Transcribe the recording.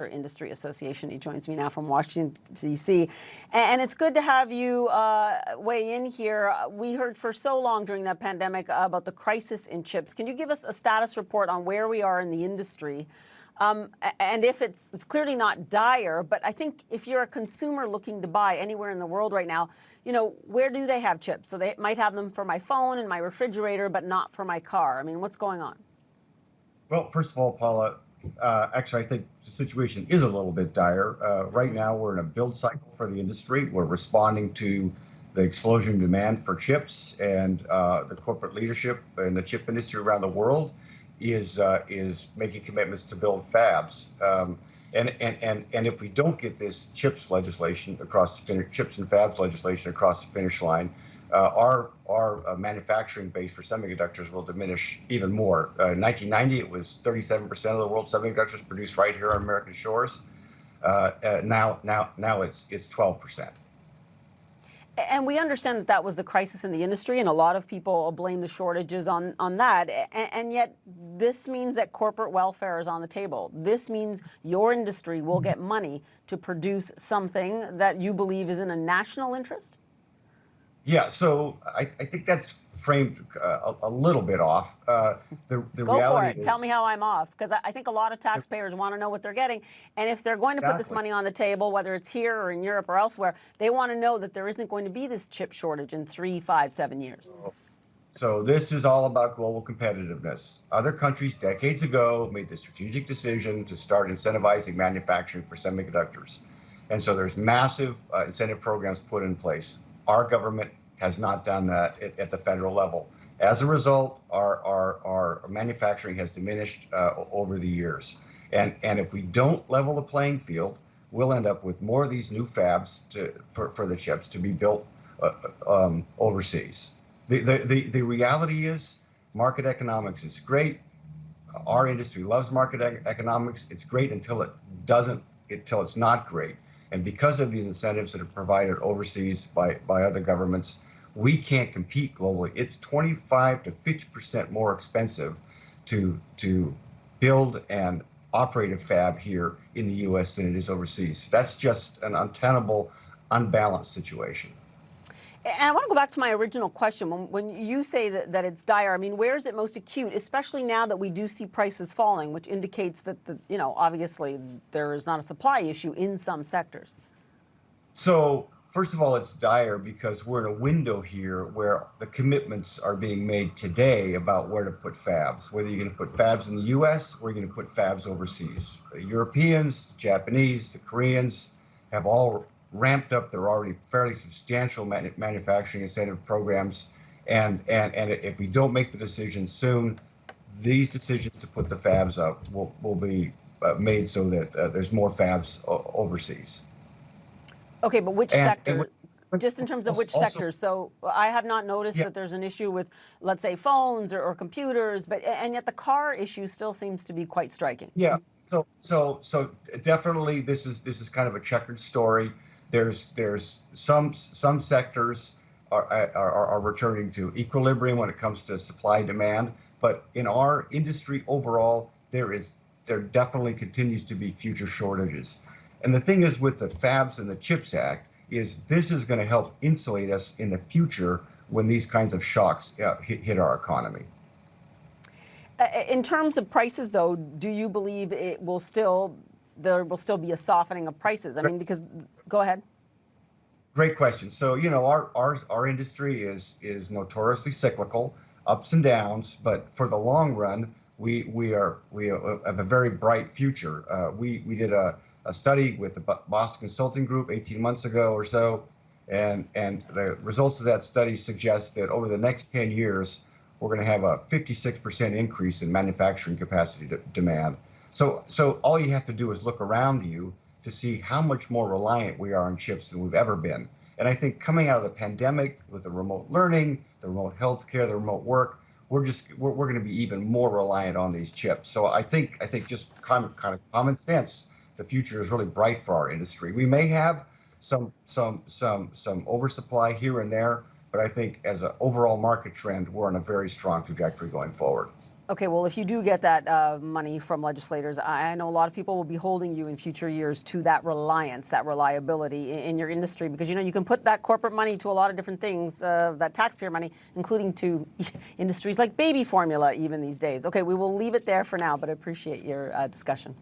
Industry Association. He joins me now from Washington, D.C. And it's good to have you weigh in here. We heard for so long during that pandemic about the crisis in chips. Can you give us a status report on where we are in the industry? And if it's clearly not dire, but I think if you're a consumer looking to buy anywhere in the world right now, you know, where do they have chips? So they might have them for my phone and my refrigerator, but not for my car. I mean, what's going on? Well, first of all, Paula, actually, I think the situation is a little bit dire. Right now, we're in a build cycle for the industry. We're responding to the explosion in demand for chips, and the corporate leadership in the chip industry around the world is making commitments to build fabs. And if we don't get this chips legislation across the chips and fabs legislation across the finish line, our manufacturing base for semiconductors will diminish even more. In 1990, it was 37% of the world's semiconductors produced right here on American shores. Now it's 12%. And we understand that that was the crisis in the industry, and a lot of people blame the shortages on that. And yet this means that corporate welfare is on the table. This means your industry will get money to produce something that you believe is in a national interest? Yeah, so I think that's framed a little bit off. The Go reality for it. is, Tell me how I'm off, because I think a lot of taxpayers want to know what they're getting. And if they're going to put this money on the table, whether it's here or in Europe or elsewhere, they want to know that there isn't going to be this chip shortage in 3, 5, 7 years. So this is all about global competitiveness. Other countries decades ago made the strategic decision to start incentivizing manufacturing for semiconductors. And so there's massive incentive programs put in place. Our government has not done that at the federal level. As a result, our manufacturing has diminished over the years. And if we don't level the playing field, we'll end up with more of these new fabs for the chips to be built overseas. The reality is market economics is great. Our industry loves market economics. It's great until it's not great. And because of these incentives that are provided overseas by other governments, we can't compete globally. It's 25 to 50% more expensive to build and operate a fab here in the U.S. than it is overseas. That's just an untenable, unbalanced situation. And I want to go back to my original question. When you say that it's dire, I mean, where is it most acute, especially now that we do see prices falling, which indicates that, obviously there is not a supply issue in some sectors? So first of all, it's dire because we're in a window here where the commitments are being made today about where to put fabs, whether you're going to put fabs in the U.S. or you're going to put fabs overseas. The Europeans, the Japanese, the Koreans have all ramped up their already fairly substantial manufacturing incentive programs. And if we don't make the decision soon, these decisions to put the fabs up will be made so that there's more fabs overseas. Okay, but which sector? Just in terms of which sectors. So I have not noticed that there's an issue with, let's say, phones or computers, and yet the car issue still seems to be quite striking. Yeah. So definitely this is kind of a checkered story. There's some sectors are returning to equilibrium when it comes to supply demand, but in our industry overall, there definitely continues to be future shortages. And the thing is with the Fabs and the CHIPS Act is this is going to help insulate us in the future when these kinds of shocks hit our economy. In terms of prices, though, do you believe there will still be a softening of prices? I mean, because go ahead. Great question. So, our industry is notoriously cyclical, ups and downs, but for the long run, we have a very bright future. We did a study with the Boston Consulting Group 18 months ago or so, and the results of that study suggest that over the next 10 years, we're going to have a 56% increase in manufacturing capacity demand. So all you have to do is look around you to see how much more reliant we are on chips than we've ever been. And I think coming out of the pandemic with the remote learning, the remote healthcare, the remote work, we're going to be even more reliant on these chips. So I think just kind of common sense, the future is really bright for our industry. We may have some oversupply here and there, but I think as an overall market trend, we're on a very strong trajectory going forward. Okay, well, if you do get that money from legislators, I know a lot of people will be holding you in future years to that reliance, that reliability in your industry, because you can put that corporate money to a lot of different things, that taxpayer money, including to industries like baby formula even these days. Okay, we will leave it there for now, but I appreciate your discussion.